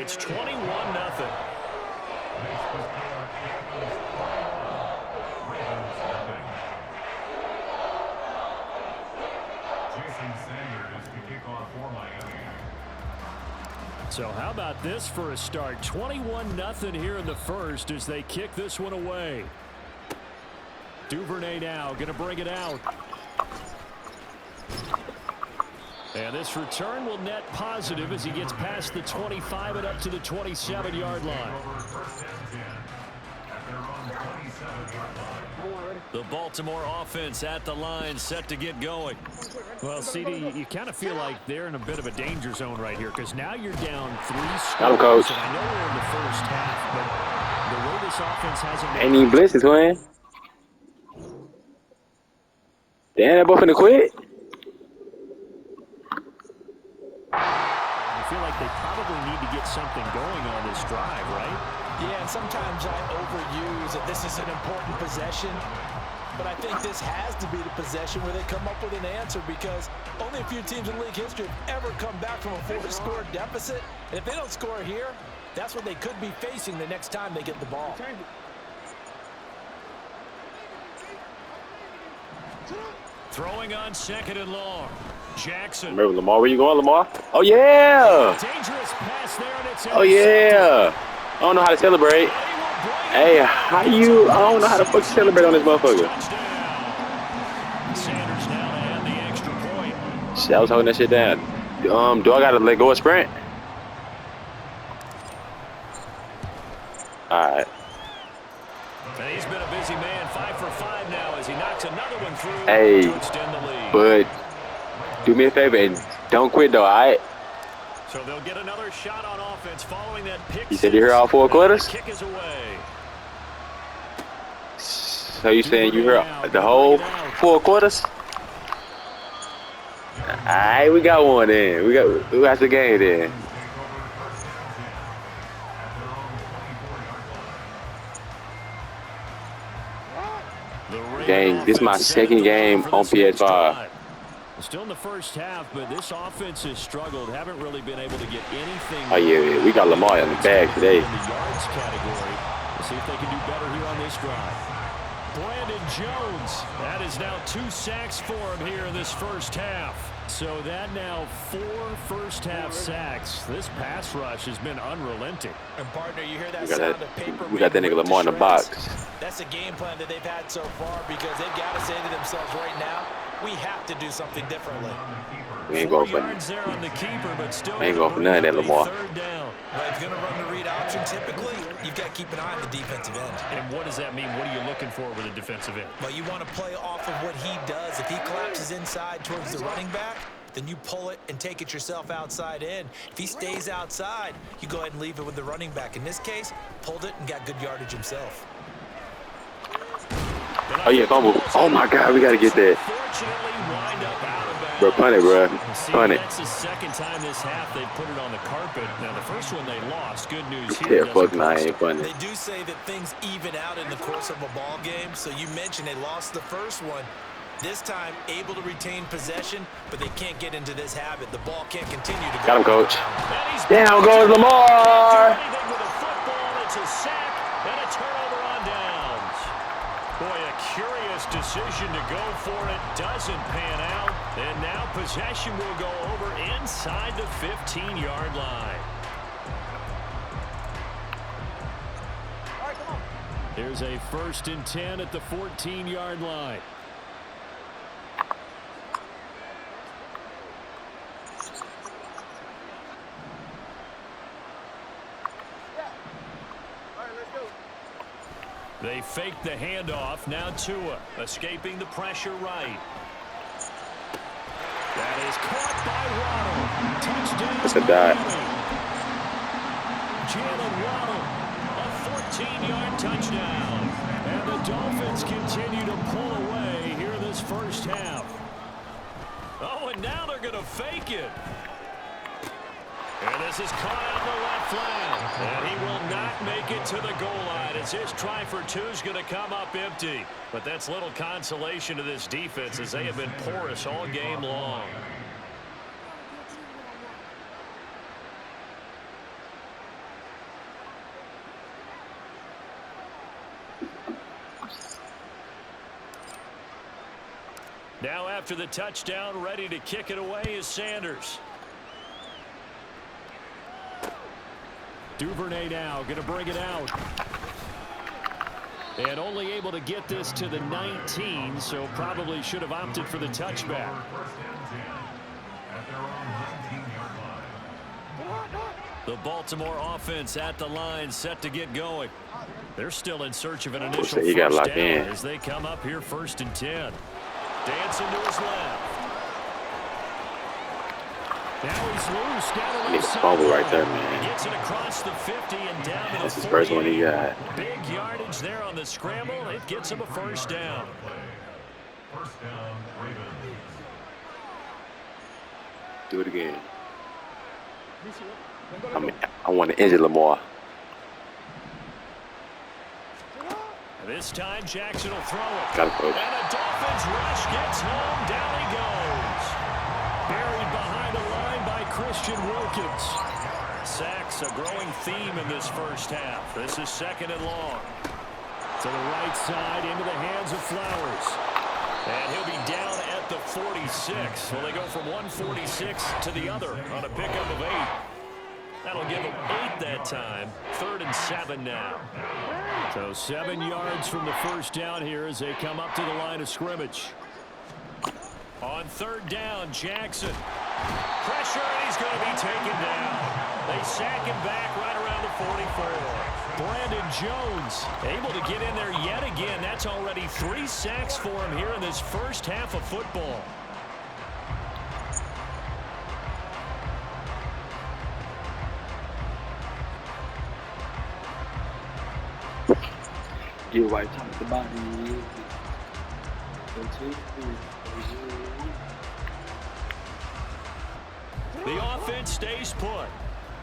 It's 21-0. So how about this for a start? 21-0 here in the first as they kick this one away. Duvernay now going to bring it out. And this return will net positive as he gets past the 25 and up to the 27-yard line. The Baltimore offense at the line, set to get going. Well, CD, you kind of feel like they're in a bit of a danger zone right here because now you're down 3 scores. Got him, coach. And I know we're in the first half, but the way this offense hasn't ain't even blitzing, twin. Damn, that boy finna quit. I feel like they probably need to get something going on this drive, right? Yeah, and sometimes I overuse that this is an important possession, but I think this has to be the possession where they come up with an answer because only a few teams in league history have ever come back from a 4-score deficit, and if they don't score here, that's what they could be facing the next time they get the ball. Throwing on 2nd and long. Jackson. Remember Lamar? Where you going, Lamar? Oh yeah! Dangerous pass there, and it's oh yeah! I don't know how to celebrate. Hey, how you? I don't know how to fucking celebrate on this motherfucker. Sanders now to add the extra point. Shit, I was holding that shit down. Do I gotta let go of sprint? All right. And he's been a busy man, 5 for 5 now as he knocks another one through Hey, to extend the lead. but do me a favor and don't quit though, all right? So they'll get another shot on offense following that pick. You said you heard all 4 quarters? Kick is away. So you saying you heard the whole 4 quarters? All right, we got one then. We got the game then. Dang, this is my 2nd game on PS5. Still in the first half, but this offense has struggled. Haven't really been able to get anything. Oh yeah, we got Lamar in the bag today. In the yards category. We'll see if they can do better here on this drive. Brandon Jones. That is now 2 sacks for him here in this first half. So that now 4 first-half sacks. This pass rush has been unrelenting. And partner, you hear that sound of paper. We got that nigga Lamar in the box. That's a game plan that they've had so far because they've got to say to themselves right now, we have to do something differently. We ain't going for nothing. We ain't going for none of that, Lamar. Well, if you're going to run the read option, typically, you've got to keep an eye on the defensive end. And what does that mean? What are you looking for with a defensive end? Well, you want to play off of what he does. If he collapses inside towards the running back, then you pull it and take it yourself outside in. If he stays outside, you go ahead and leave it with the running back. In this case, pulled it and got good yardage himself. Oh yeah, fumble. Oh my God, we gotta get that. Bro, punt it, bro. Punt it. That's the 2nd time this half they put it on the carpet. Now the first one they lost. Good news Yeah, here. fuck no, I ain't punting. They do say that things even out in the course of a ball game. So you mentioned they lost the first one. This time, able to retain possession, but they can't get into this habit. The ball can't continue to go. Got him, coach. Down goes Lamar. With a football, it's a sack and a turnover on downs. Boy, a curious decision to go for it. Doesn't pan out. And now possession will go over inside the 15-yard line. Here's a 1st and 10 at the 14-yard line. They fake the handoff. Now Tua escaping the pressure right. That is caught by Waddle. Touchdown. That's a dot. Jalen Waddle, a 14-yard touchdown. And the Dolphins continue to pull away here this first half. Oh, and now they're going to fake it. And this is caught out in the left flank. And he will not make it to the goal line as his try for 2 is going to come up empty. But that's little consolation to this defense as they have been porous all game long. Now after the touchdown, ready to kick it away is Sanders. Duvernay now going to bring it out. And only able to get this to the 19, so probably should have opted for the touchback. The Baltimore offense at the line, set to get going. They're still in search of an initial first down as they come up here 1st and 10. Dancing to his left. Now he's loose. Down the left fumble right there, man. Gets it across the 50 and down to the 40. That's his first one he got. Big yardage there on the scramble. It gets him a first down. First down, Ravens. Do it again. I want to injure Lamar. This time Jackson will throw it. Got it, coach. And a Dolphins rush gets home. Down he goes. Buried behind the line by Christian Wilkins. Sacks a growing theme in this first half. This is 2nd and long. To the right side into the hands of Flowers. And he'll be down at the 46. Well, they go from 146 to the other on a pickup of 8. That'll give them 8 that time. 3rd and 7 now. So 7 yards from the first down here as they come up to the line of scrimmage. On 3rd down, Jackson. Pressure, and he's going to be taken down. They sack him back right around the 44. Brandon Jones able to get in there yet again. That's already 3 sacks for him here in this first half of football. Get right top the body. The offense stays put.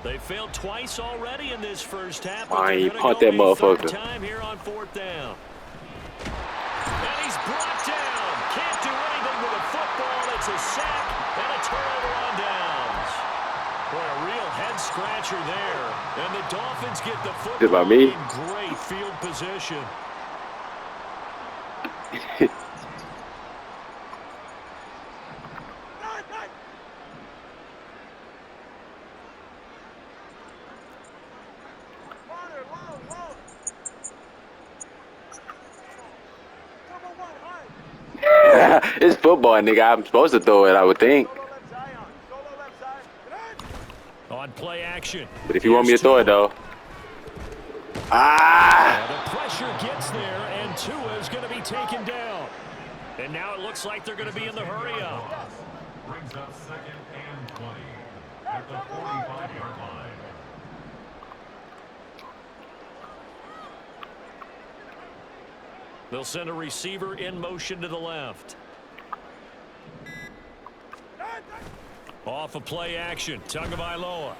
They failed twice already in this first half. Why you punt that motherfucker? Time here on 4th down. And he's brought down. Can't do anything with a football. It's a sack and a turnover on downs. Boy, a real head scratcher there. And the Dolphins get the football in great field position. It's football, nigga. I'm supposed to throw it, I would think. On play action. But if you want me to throw it, though. The pressure gets there, and Tua is going to be taken down. And now it looks like they're going to be in the hurry up. Brings up 2nd and 20 at the 45-yard line. They'll send a receiver in motion to the left. Off of play action, Tagovailoa.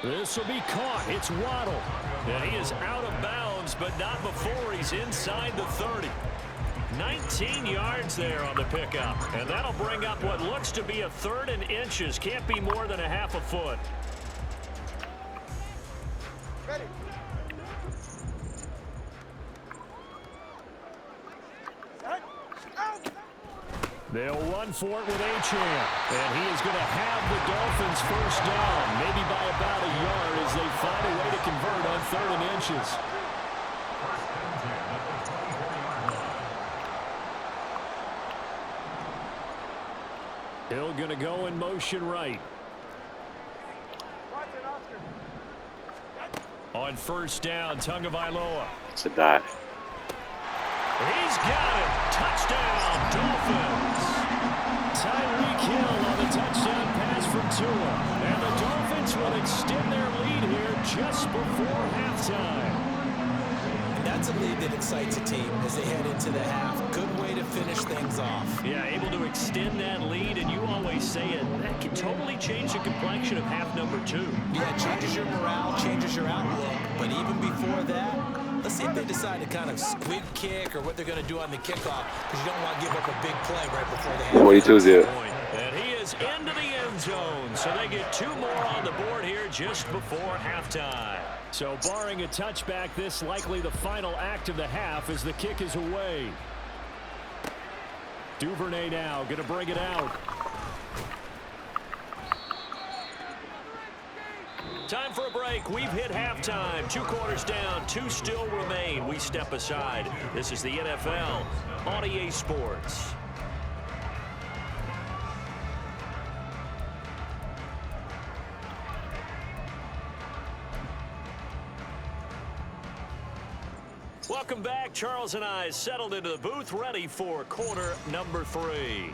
This will be caught. It's Waddle. And he is out of bounds, but not before he's inside the 30. 19 yards there on the pickup. And that'll bring up what looks to be a 3rd and inches. Can't be more than a half a foot. Ready. They'll run for it with Achane. And he is going to have the Dolphins first down, maybe by about a yard as they find a way to convert on 3rd and inches. Hill going to go in motion right. On 1st down, Tagovailoa. It's a dot. He's got it. Touchdown, Dolphins. Tyreek Hill on the touchdown pass from Tua. And the Dolphins will extend their lead here just before halftime. And that's a lead that excites a team as they head into the half. Good way to finish things off. Yeah, able to extend that lead, and you always say it. That can totally change the complexion of half number 2. Yeah, it changes your morale, changes your outlook. But even before that, let's see if they decide to kind of squib kick or what they're going to do on the kickoff, because you don't want to give up a big play right before the half. 42-0. And he is into the end zone, so they get 2 more on the board here just before halftime. So barring a touchback, this likely the final act of the half as the kick is away. Duvernay now going to bring it out. Time for a break. We've hit halftime. 2 quarters down. 2 still remain. We step aside. This is the NFL on EA Sports. Welcome back. Charles and I settled into the booth, ready for quarter number 3.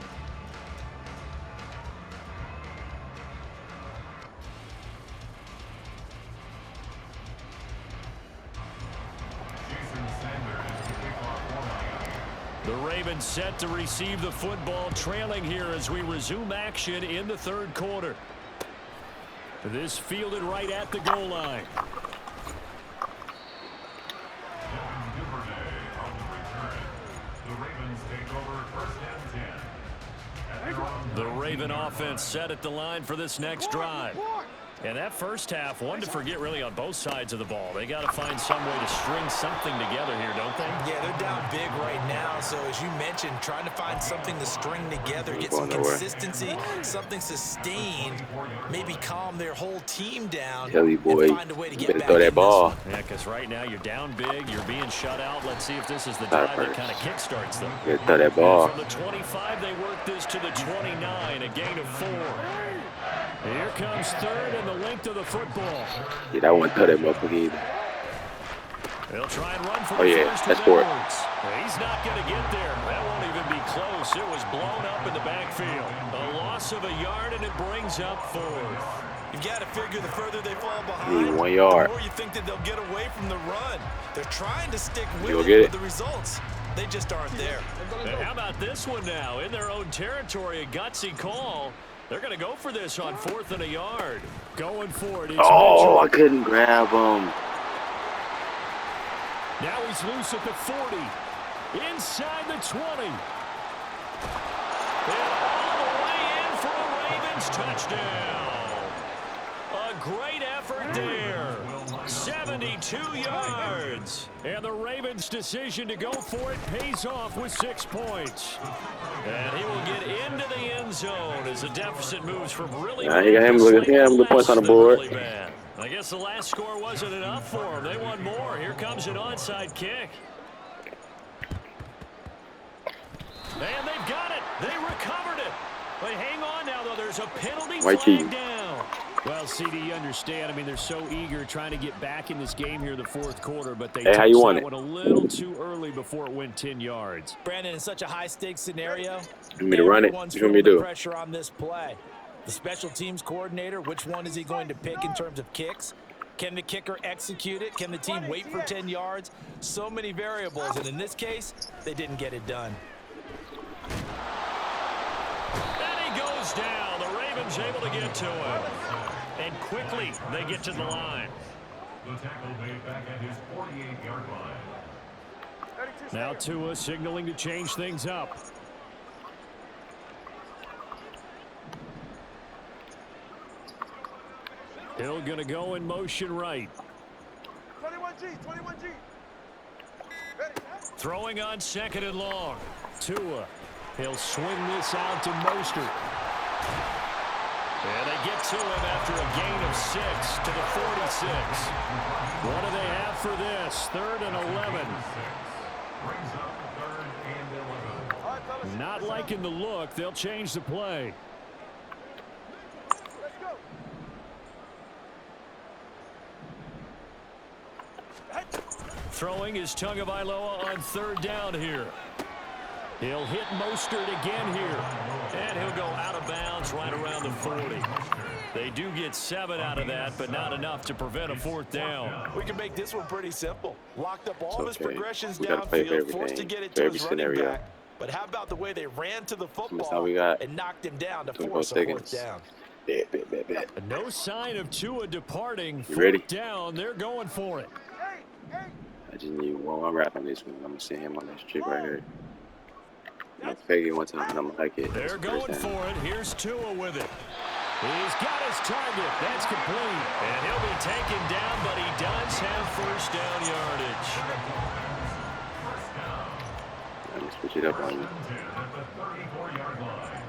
The Ravens set to receive the football, trailing here as we resume action in the 3rd quarter. This fielded right at the goal line. The Raven offense set at the line for this next drive. And that first half, one to forget really on both sides of the ball. They got to find some way to string something together here, don't they? Yeah, they're down big right now. So as you mentioned, trying to find something to string together, get some consistency, something sustained, maybe calm their whole team down, Tell you, boy, and find a way to get back throw that ball. Yeah, because right now you're down big, you're being shut out. Let's see if this is the drive that kind of kickstarts them. Throw that ball. From the 25, they work this to the 29, a gain of 4. Here comes 3rd and the length of the football. Yeah, that one cut that motherfucker either. They'll try and run for Oh, the yeah, first that's of for it. downs. He's not going to get there. That won't even be close. It was blown up in the backfield. A loss of a yard, and it brings up 4th. You've got to figure the further they fall Need behind, 1 yard. the more you think that they'll get away from the run. They're trying to stick with You'll it, get but it. the results, they just aren't there. And how about this one now? In their own territory, a gutsy call. They're going to go for this on 4th and a yard. Going for it. It's Oh, Mitchell. I couldn't grab him. Now he's loose at the 40. Inside the 20. And all the way in for a Ravens touchdown. A great effort there. 72 yards. And the Ravens' decision to go for it pays off with 6 points. And he will get into the end zone as the deficit moves from really Nah, he got him the points on the board. really bad. I guess the last score wasn't enough for them. They want more. Here comes an onside kick. And they've got it. They recovered it. But hang on now, though. There's a penalty flag down. Well, CD, you understand. I mean, they're so eager trying to get back in this game here in the 4th quarter, but they Hey, how you want that it? one a little too early before it went 10 yards. Brandon, in such a high-stakes scenario, You want me to run it? everyone's You want me to feeling do? the pressure on this play. The special teams coordinator, which one is he going to pick in terms of kicks? Can the kicker execute it? Can the team wait for 10 yards? So many variables, and in this case, they didn't get it done. And he goes down. The Ravens able to get to him. And quickly, they get to the line. The tackle made back at his 48-yard line. Now Tua signaling to change things up. Hill going to go in motion right. 21G. Throwing on 2nd and long. Tua. He'll swing this out to Mostert. And they get to him after a gain of 6 to the 46. What do they have for this? 3rd and 11. Brings up 3rd and 11. Not liking the look. They'll change the play. Let's go. Throwing is Tagovailoa on 3rd down here. He'll hit Mostert again here. And he'll go out of bounds right around the 40. They do get 7 out of that, but not enough to prevent a 4th down. We can make this one pretty simple. Locked up all of his okay. progressions We gotta play for downfield, forced to everything, get it for to every his running scenario. back. But how about the way they ran to the how football we got? and knocked him down to 24 force a 4th seconds. down? Bet. No sign of Tua departing. You ready? 4th down. They're going for it. I just need one rap on this one. I'm gonna send him on this trick right here. I'm gonna fake it one time and I'm gonna like it. They're going for it. Here's Tua with it. He's got his target. That's complete. And he'll be taken down, but he does have 1st down yardage. Let me switch it up on you. At the 34-yard line.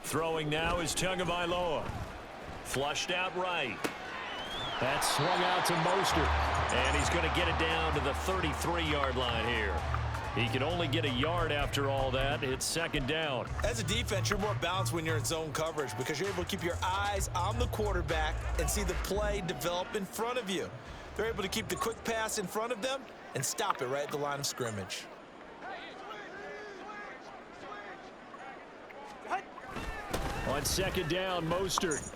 Throwing now is Tagovailoa. Flushed out right. That's swung out to Mostert. And he's going to get it down to the 33-yard line here. He can only get a yard after all that. It's second down. As a defense, you're more balanced when you're in zone coverage because you're able to keep your eyes on the quarterback and see the play develop in front of you. They're able to keep the quick pass in front of them and stop it right at the line of scrimmage. On second down, Mostert.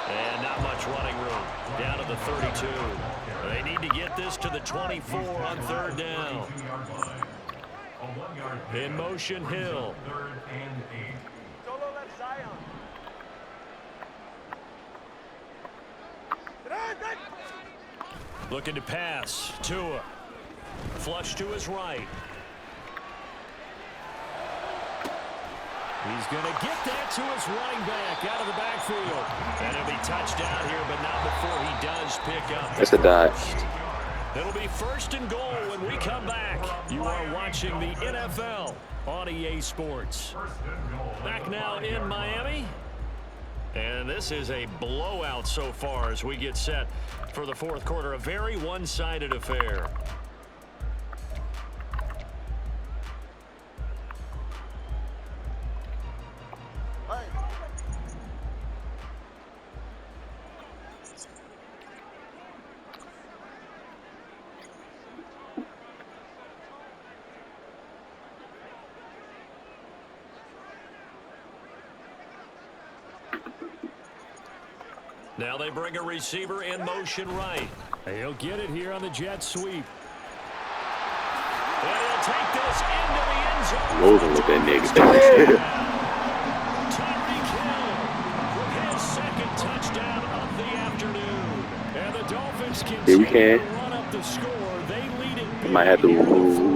And not much running room. Down to the 32. They need to get this to the 24 on third down. In motion, Hill. Third and 8. Looking to pass. Tua. Flush to his right. He's going to get that to his running back out of the backfield. And he'll be touched down here, but not before he does pick up. That's a dot. It'll be first and goal when we come back. You are watching the NFL on EA Sports. Back now in Miami. And this is a blowout so far as we get set for the fourth quarter. A very one-sided affair. Now they bring a receiver in motion right. He'll get it here on the jet sweep. And he'll take this into the end zone. Moving with that nigga. Tyreek Hill with his second touchdown of the afternoon. And the Dolphins continue to run up the score. They lead it. You might have to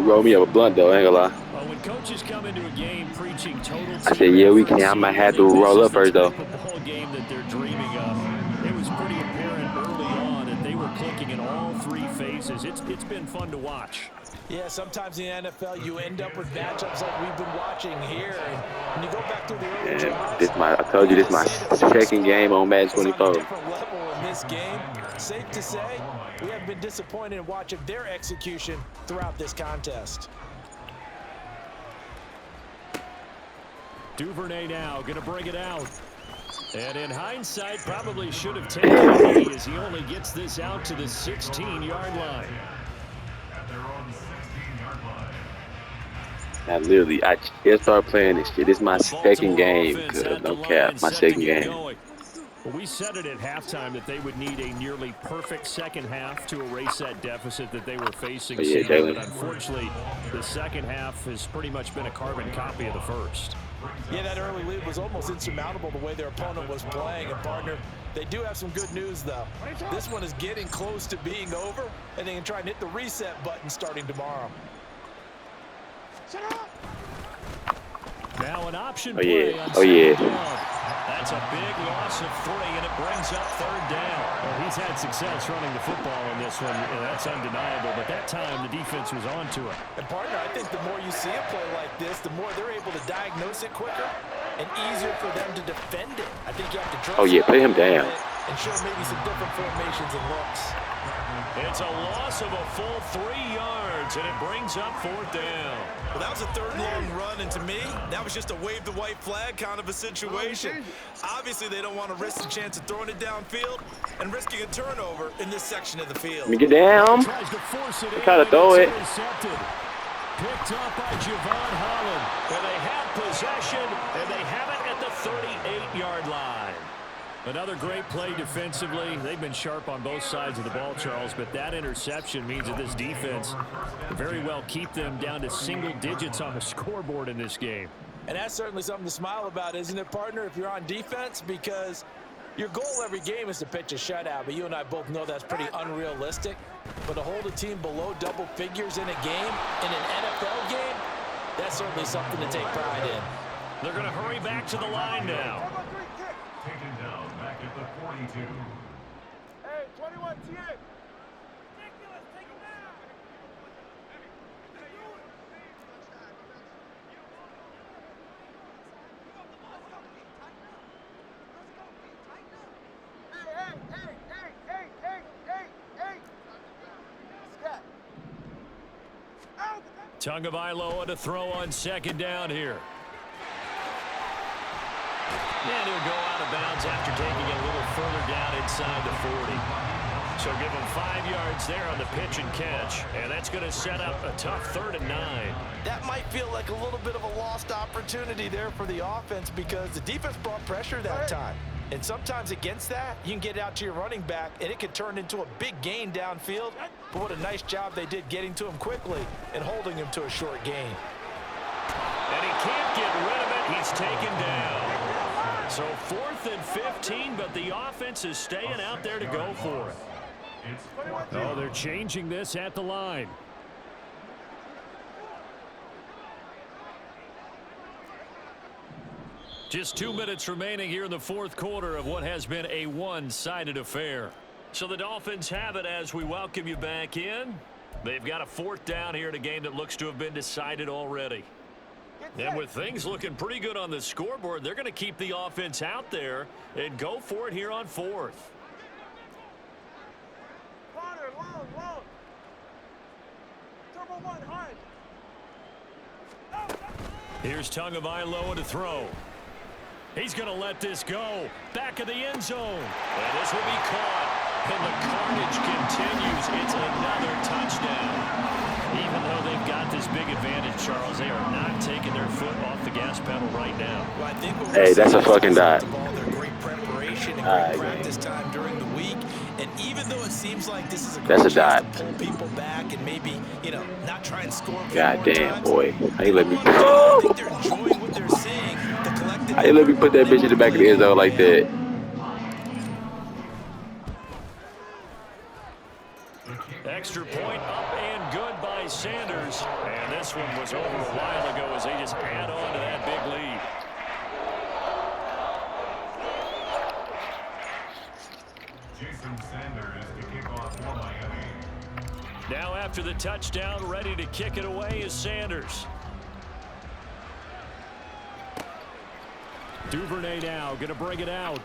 roll me up a blunt, though. I ain't gonna lie. When coaches come into a game preaching total I said, yeah, we can. I might have to roll up first, though. The ball game that they're dreaming of. It was pretty apparent early on that they were clicking in all three phases. It's been fun to watch. Yeah, sometimes in the NFL you end up with matchups like we've been watching here. And when you go back through the early drives, I told you this is my second game on Madden 24. Different level in this game. Safe to say, we have been disappointed in watching their execution throughout this contest. Duvernay now going to bring it out. And in hindsight, probably should have taken the lead as he only gets this out to the 16-yard line. At their own 16-yard line. I just started playing this shit. This is my second game. No cap, my second game. Well, we said it at halftime that they would need a nearly perfect second half to erase that deficit that they were facing. Yeah, but unfortunately, the second half has pretty much been a carbon copy of the first. Yeah, that early lead was almost insurmountable the way their opponent was playing. And, partner, they do have some good news, though. This one is getting close to being over, and they can try and hit the reset button starting tomorrow. Now an option Oh, play yeah. on Oh, yeah. second down. That's a big loss of 3, and it brings up third down. Well, he's had success running the football in this one, and that's undeniable. But that time, the defense was on to it. And, partner, I think the more you see a play like this, the more they're able to diagnose it quicker and easier for them to defend it. I think you have to dress Play him down. and show maybe some different formations and looks. It's a loss of a full 3 yards, and it brings up fourth down. Well, that was a third long run, and to me, that was just a wave the white flag kind of a situation. Obviously, they don't want to risk the chance of throwing it downfield and risking a turnover in this section of the field. Let me get down. Tries to force it in, Try to throw it. Intercepted. Picked up by Javon Holland. And they have possession, and they have it at the 38-yard line. Another great play defensively. They've been sharp on both sides of the ball, Charles, but that interception means that this defense can very well keep them down to single digits on the scoreboard in this game. And that's certainly something to smile about, isn't it, partner, if you're on defense? Because your goal every game is to pitch a shutout, but you and I both know that's pretty unrealistic. But to hold a team below double figures in a game, in an NFL game, that's certainly something to take pride in. They're going to hurry back to the line now. Taken down back at 42. Hey, 21 TA. Tagovailoa to throw on second down here. And he'll go out of bounds after taking it a little further down inside the 40. So give him 5 yards there on the pitch and catch. And that's going to set up a tough 3rd and 9. That might feel like a little bit of a lost opportunity there for the offense because the defense brought pressure that time. And sometimes against that, you can get out to your running back, and it could turn into a big gain downfield. But what a nice job they did getting to him quickly and holding him to a short gain. And he can't get rid of it. He's taken down. So 4th and 15, but the offense is staying out there to go for it. Oh, they're changing this at the line. Just 2 minutes remaining here in the 4th quarter of what has been a one-sided affair. So the Dolphins have it as we welcome you back in. They've got a 4th down here in a game that looks to have been decided already. And with things looking pretty good on the scoreboard, they're going to keep the offense out there and go for it here on 4th. Corner, long. Turbo 1, hard. Here's Tagovailoa to throw. He's going to let this go. Back of the end zone. And this will be caught. And the carnage continues. It's another touchdown. Even though they've got this big advantage, Charles, they are not taking their foot off the gas pedal right now. Well, I think hey, that's a fucking dot. Their great preparation and great practice time during the week. And even though it seems like this is a great chance to pull people back and maybe, not try and score. God damn, boy. How you let me I think they're enjoying what they're seeing. How you let me put that bitch in the back of the end zone like that? Extra point up and good by Sanders. And this one was over a while ago as they just add on to that big lead. Jason Sanders to kick off for Miami. Now after the touchdown, ready to kick it away is Sanders. Duvernay now going to bring it out.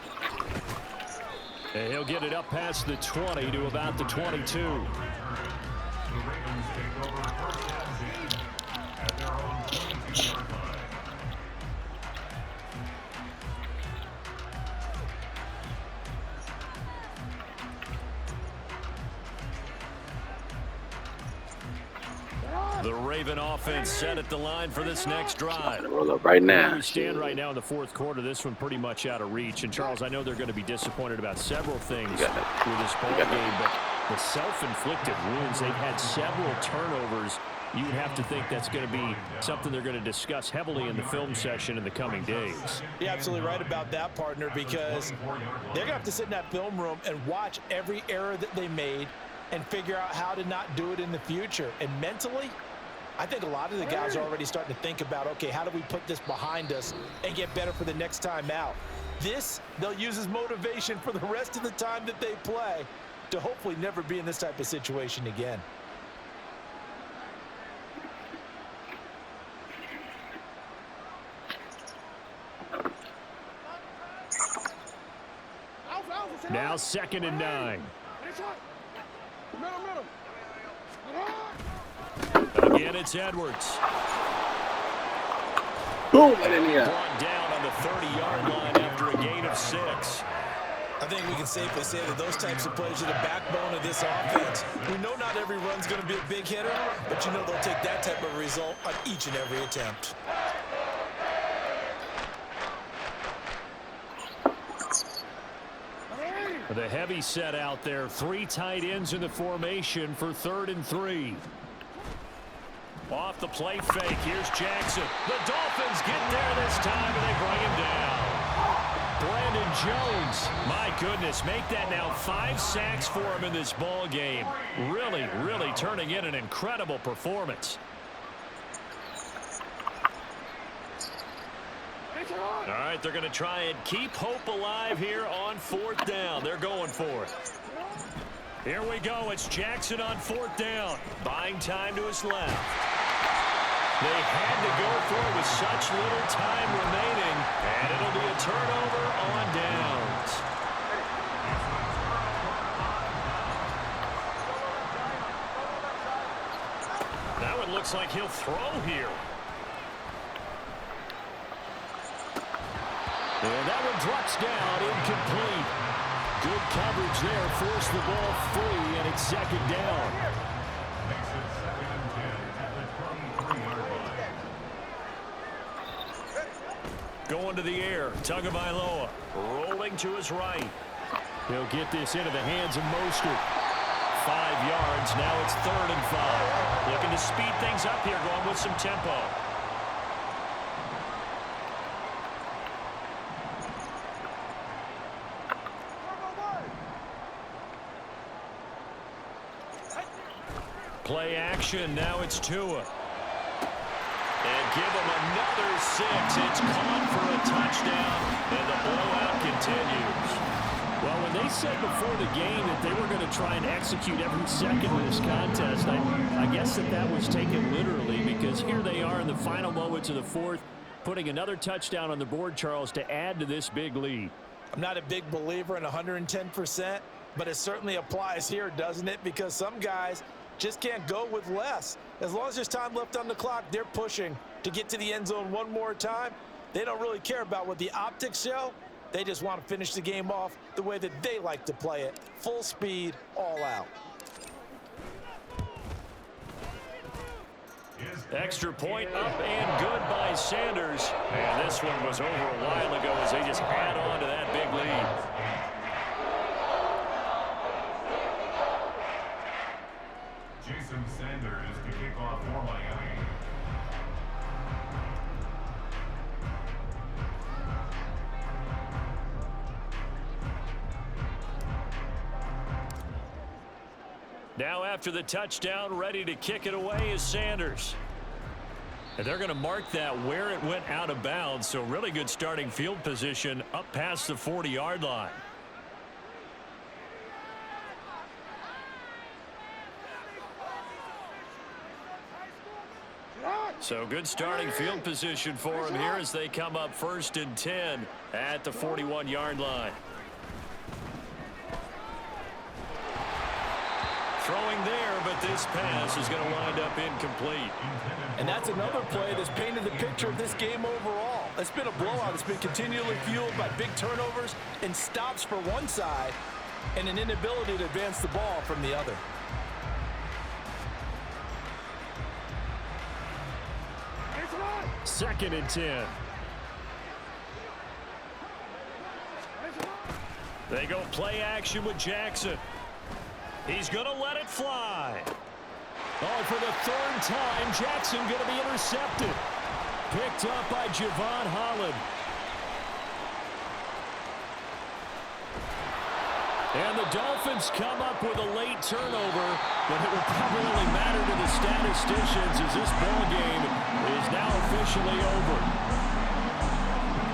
And he'll get it up past the 20 to about the 22. The Ravens take over first down at their own 22-yard line. The Raven offense set at the line for this next drive. Roll up right now. We stand right now in the 4th quarter. This one pretty much out of reach. And, Charles, I know they're going to be disappointed about several things with this ball game, but the self-inflicted wounds, they've had several turnovers. You would have to think that's going to be something they're going to discuss heavily in the film session in the coming days. You're absolutely right about that, partner, because they're going to have to sit in that film room and watch every error that they made and figure out how to not do it in the future. And mentally, I think a lot of the guys are already starting to think about, okay, how do we put this behind us and get better for the next time out? This, they'll use as motivation for the rest of the time that they play to hopefully never be in this type of situation again. Now 2nd and 9. Again, it's Edwards. Boom! And then Brought down on the 30-yard line after a gain of 6. I think we can safely say that those types of plays are the backbone of this offense. We know not every run's going to be a big hitter, but you know they'll take that type of result on each and every attempt. The heavy set out there. 3 tight ends in the formation for 3rd and 3. Off the play fake. Here's Jackson. The Dolphins get there this time, and they bring him down. Brandon Jones, my goodness, make that now 5 sacks for him in this ball game. Really, really turning in an incredible performance. All right, they're going to try and keep hope alive here on 4th down. They're going for it. Here we go. It's Jackson on 4th down. Buying time to his left. They had to go for it with such little time remaining, and it'll be a turnover on downs. Now it looks like he'll throw here. And that one drops down, incomplete. Good coverage there, forced the ball free, and it's 2nd down. Makes it 2nd and 10 at the 23-yard line. Going to the air, Tagovailoa rolling to his right. He'll get this into the hands of Mostert. 5 yards, now it's 3rd and 5. Looking to speed things up here, going with some tempo. Play action, now it's Tua. And give him another 6. It's caught for a touchdown, and the blowout continues. Well, when they said before the game that they were going to try and execute every second of this contest, I guess that was taken literally, because here they are in the final moments of the 4th, putting another touchdown on the board, Charles, to add to this big lead. I'm not a big believer in 110%, but it certainly applies here, doesn't it? Because some guys just can't go with less. As long as there's time left on the clock, they're pushing to get to the end zone one more time. They don't really care about what the optics show. They just want to finish the game off the way that they like to play it. Full speed, all out. Extra point up and good by Sanders. And this one was over a while ago as they just add on to that big lead. Jason Sanders to kick off for Miami. Now after the touchdown, ready to kick it away is Sanders. And they're going to mark that where it went out of bounds, so really good starting field position up past the 40-yard line. So good starting field position for him here as they come up 1st and 10 at the 41-yard line. Throwing there, but this pass is going to wind up incomplete. And that's another play that's painted the picture of this game overall. It's been a blowout. It's been continually fueled by big turnovers and stops for one side and an inability to advance the ball from the other. Second and 10. They go play action with Jackson. He's going to let it fly. Oh, for the 3rd time, Jackson going to be intercepted. Picked up by Javon Holland. And the Dolphins come up with a late turnover, but it will probably only matter to the statisticians as this ball game is now officially over.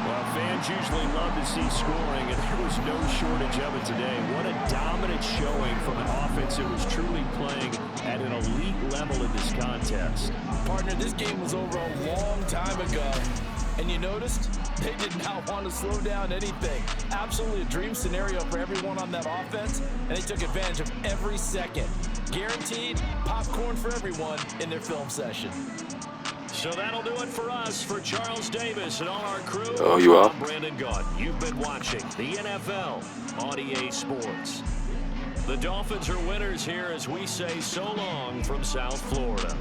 Well, fans usually love to see scoring, and there was no shortage of it today. What a dominant showing from an offense that was truly playing at an elite level in this contest. Partner, this game was over a long time ago. And you noticed they did not want to slow down anything. Absolutely a dream scenario for everyone on that offense, and they took advantage of every second. Guaranteed popcorn for everyone in their film session. So that'll do it for us. For Charles Davis and all our crew, I'm Brandon Gaunt. You've been watching the NFL on EA Sports. The Dolphins are winners here as we say so long from South Florida.